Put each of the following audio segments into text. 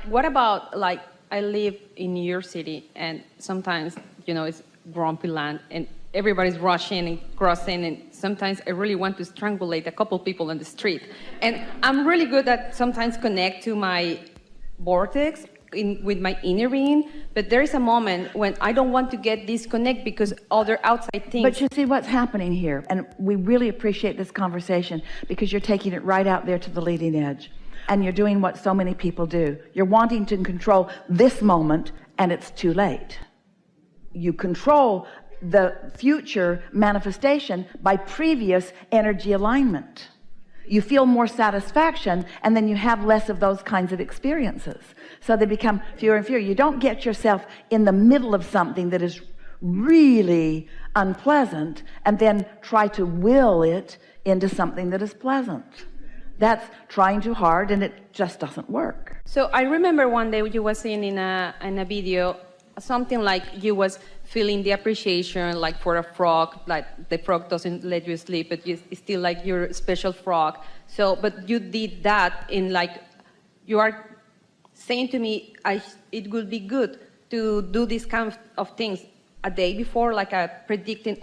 What about, like, I live in New York City, and sometimes, it's grumpy land, and everybody's rushing and crossing, and sometimes I really want to strangulate a couple people on the street. And I'm really good at sometimes connect to my vortex with my inner being, but there is a moment when I don't want to get disconnect because other outside things. But you see what's happening here, and we really appreciate this conversation because you're taking it right out there to the leading edge. And you're doing what so many people do. You're wanting to control this moment, and it's too late. You control the future manifestation by previous energy alignment. You feel more satisfaction, and then you have less of those kinds of experiences. So they become fewer and fewer. You don't get yourself in the middle of something that is really unpleasant and then try to will it into something that is pleasant. That's trying too hard, and it just doesn't work. So I remember one day you was saying in a video something like you was feeling the appreciation, like for a frog, like the frog doesn't let you sleep, but it's still like your special frog. So, but you did that in, like, you are saying to me, it would be good to do these kind of things a day before, like predicting,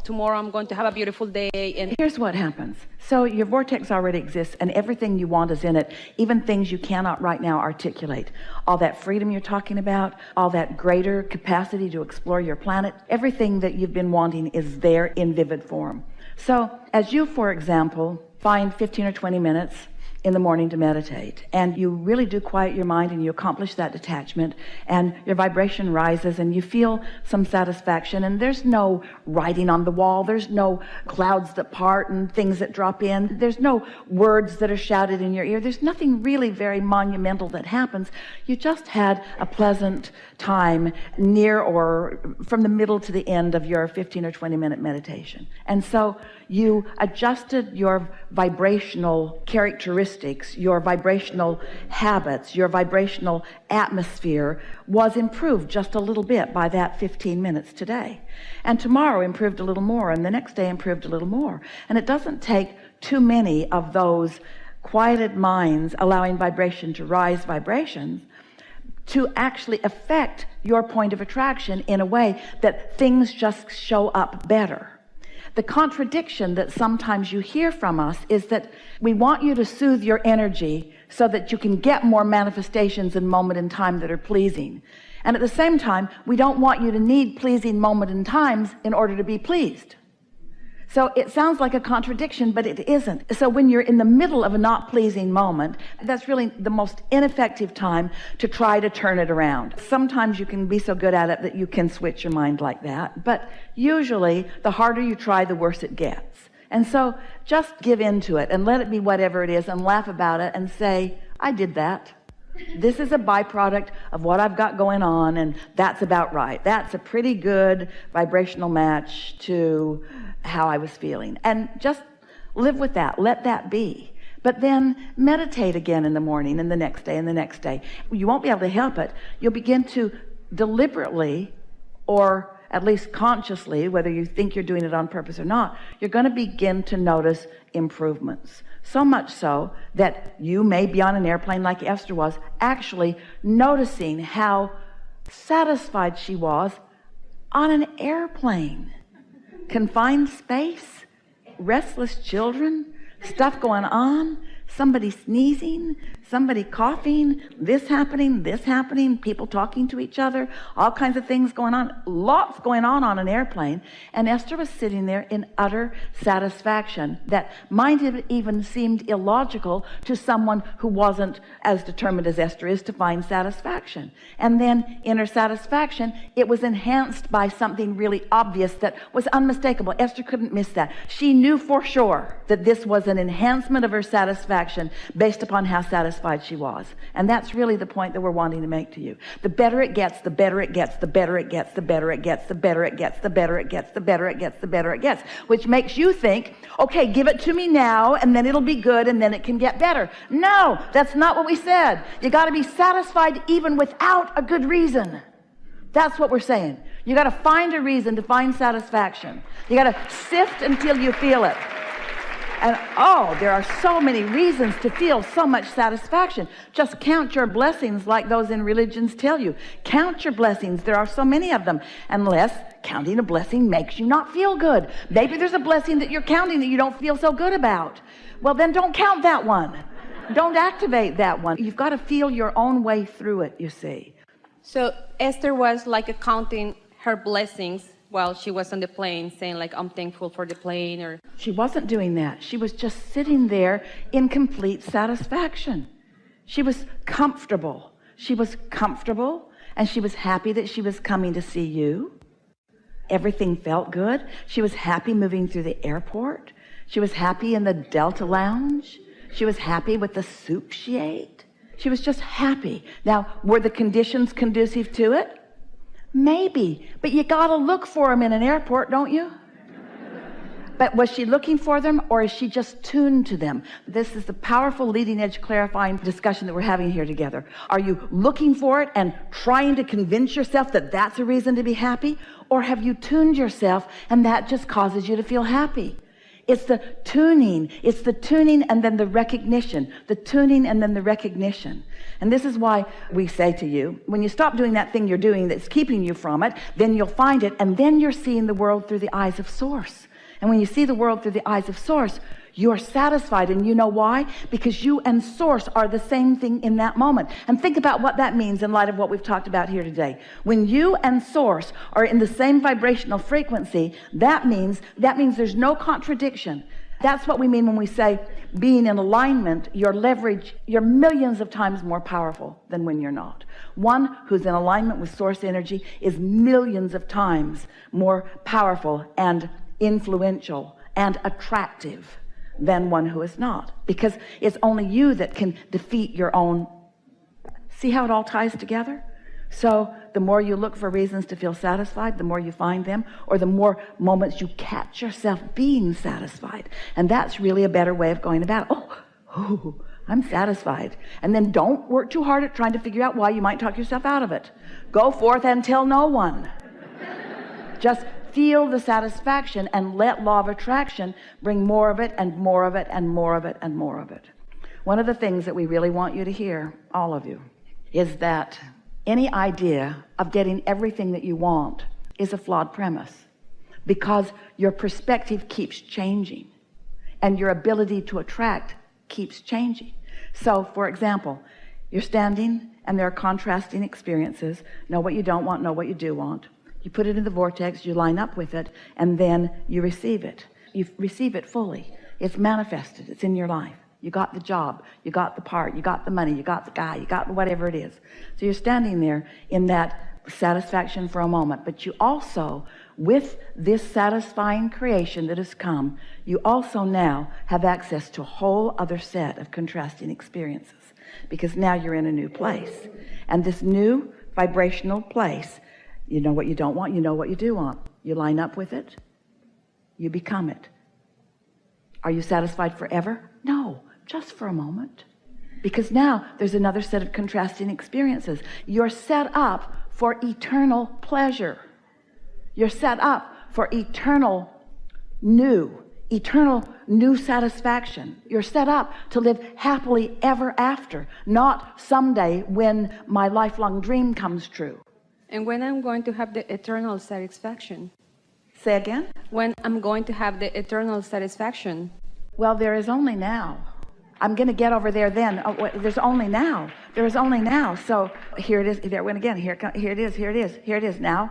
tomorrow I'm going to have a beautiful day. And here's what happens. So your vortex already exists, and everything you want is in it, even things you cannot right now articulate. All that freedom you're talking about, all that greater capacity to explore your planet, everything that you've been wanting is there in vivid form. So as you, for example, find 15 or 20 minutes in the morning to meditate, and you really do quiet your mind, and you accomplish that detachment, and your vibration rises, and you feel some satisfaction, and there's no writing on the wall, there's no clouds that part and things that drop in, there's no words that are shouted in your ear, there's nothing really very monumental that happens. You just had a pleasant time near or from the middle to the end of your 15 or 20 minute meditation. And so you adjusted your vibrational characteristics, your vibrational habits, your vibrational atmosphere was improved just a little bit by that 15 minutes today. And tomorrow improved a little more, and the next day improved a little more. And it doesn't take too many of those quieted minds allowing vibration to rise vibrations to actually affect your point of attraction in a way that things just show up better. The contradiction that sometimes you hear from us is that we want you to soothe your energy so that you can get more manifestations in moment in time that are pleasing. And at the same time, we don't want you to need pleasing moment in times in order to be pleased. So it sounds like a contradiction, but it isn't. So when you're in the middle of a not pleasing moment, that's really the most ineffective time to try to turn it around. Sometimes you can be so good at it that you can switch your mind like that, but usually the harder you try, the worse it gets. And so just give in to it and let it be whatever it is and laugh about it and say, I did that. This is a byproduct of what I've got going on, and that's about right. That's a pretty good vibrational match to how I was feeling. And just live with that. Let that be. But then meditate again in the morning and the next day and the next day. You won't be able to help it. You'll begin to deliberately, or at least consciously, whether you think you're doing it on purpose or not, you're going to begin to notice improvements. So much so that you may be on an airplane like Esther was, actually noticing how satisfied she was on an airplane. Confined space, restless children, stuff going on, somebody sneezing, somebody coughing, this happening, people talking to each other, all kinds of things going on, lots going on an airplane. And Esther was sitting there in utter satisfaction that might have even seemed illogical to someone who wasn't as determined as Esther is to find satisfaction. And then in her satisfaction, it was enhanced by something really obvious that was unmistakable. Esther couldn't miss that. She knew for sure that this was an enhancement of her satisfaction based upon how satisfied she was. And that's really the point that we're wanting to make to you. The better it gets, the better it gets, the better it gets, the better it gets, the better it gets, the better it gets, the better it gets, the better it gets, which makes you think, okay, give it to me now, and then it'll be good, and then it can get better. No, that's not what we said. You got to be satisfied even without a good reason. That's what we're saying. You got to find a reason to find satisfaction. You got to sift until you feel it. And oh, there are so many reasons to feel so much satisfaction. Just count your blessings like those in religions tell you. Count your blessings. There are so many of them. Unless counting a blessing makes you not feel good. Maybe there's a blessing that you're counting that you don't feel so good about. Well, then don't count that one. Don't activate that one. You've got to feel your own way through it, you see. So Esther was like counting her blessings while she was on the plane, saying like, I'm thankful for the plane, or... She wasn't doing that. She was just sitting there in complete satisfaction. She was comfortable. She was comfortable, and she was happy that she was coming to see you. Everything felt good. She was happy moving through the airport. She was happy in the Delta Lounge. She was happy with the soup she ate. She was just happy. Now, were the conditions conducive to it? Maybe, but you gotta look for them in an airport, don't you? But was she looking for them, or is she just tuned to them? This is the powerful leading edge clarifying discussion that we're having here together. Are you looking for it and trying to convince yourself that that's a reason to be happy? Or have you tuned yourself and that just causes you to feel happy? It's the tuning and then the recognition, the tuning and then the recognition. And this is why we say to you, when you stop doing that thing you're doing that's keeping you from it, then you'll find it, and then you're seeing the world through the eyes of Source. And when you see the world through the eyes of Source, you're satisfied. And you know why? Because you and Source are the same thing in that moment. And think about what that means in light of what we've talked about here today. When you and Source are in the same vibrational frequency, that means there's no contradiction. That's what we mean when we say being in alignment. Your leverage, you're millions of times more powerful than when you're not. One who's in alignment with Source energy is millions of times more powerful and influential and attractive than one who is not, because it's only you that can defeat your own. See how it all ties together? So the more you look for reasons to feel satisfied, the more you find them, or the more moments you catch yourself being satisfied. And that's really a better way of going about it. Oh, I'm satisfied. And then don't work too hard at trying to figure out why you might talk yourself out of it. Go forth and tell no one. Just feel the satisfaction and let law of attraction bring more of it and more of it and more of it and more of it. One of the things that we really want you to hear, all of you, is that any idea of getting everything that you want is a flawed premise, because your perspective keeps changing and your ability to attract keeps changing. So, for example, you're standing and there are contrasting experiences. Know what you don't want, know what you do want. You put it in the vortex, you line up with it, and then you receive it. You receive it fully. It's manifested. It's in your life. You got the job. You got the part. You got the money. You got the guy. You got whatever it is. So you're standing there in that satisfaction for a moment. But you also, with this satisfying creation that has come, you also now have access to a whole other set of contrasting experiences, because now you're in a new place. And this new vibrational place, you know what you don't want, you know what you do want. You line up with it, you become it. Are you satisfied forever? No, just for a moment. Because now there's another set of contrasting experiences. You're set up for eternal pleasure. You're set up for eternal new satisfaction. You're set up to live happily ever after, not someday when my lifelong dream comes true. And when I'm going to have the eternal satisfaction? Say again? When I'm going to have the eternal satisfaction? Well, there is only now. I'm going to get over there then. Oh, wait, there's only now. There is only now. So here it is. There it went again. Here it is. Here it is. Here it is. Now.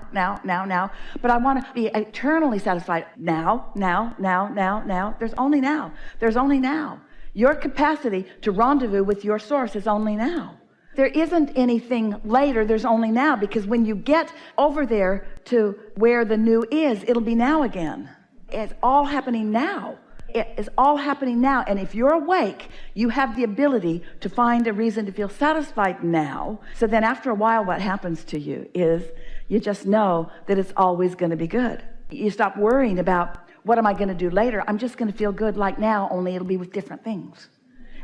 But I want to be eternally satisfied. Now. There's only now. There's only now. Your capacity to rendezvous with your Source is only now. There isn't anything later. There's only now, because when you get over there to where the new is, it'll be now again. It's all happening now. It is all happening now. And if you're awake, you have the ability to find a reason to feel satisfied now. So then after a while, what happens to you is you just know that it's always going to be good. You stop worrying about what am I going to do later. I'm just going to feel good like now, only it'll be with different things.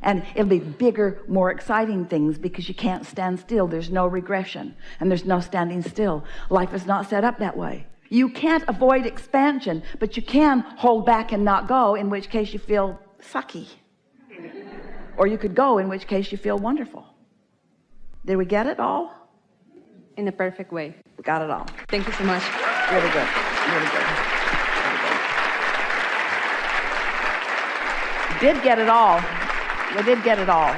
And it'll be bigger, more exciting things, because you can't stand still. There's no regression and there's no standing still. Life is not set up that way. You can't avoid expansion, but you can hold back and not go, in which case you feel sucky. Or you could go, in which case you feel wonderful. Did we get it all? In a perfect way. We got it all. Thank you so much. Really good. Really good. Really good. You did get it all. You did get it all.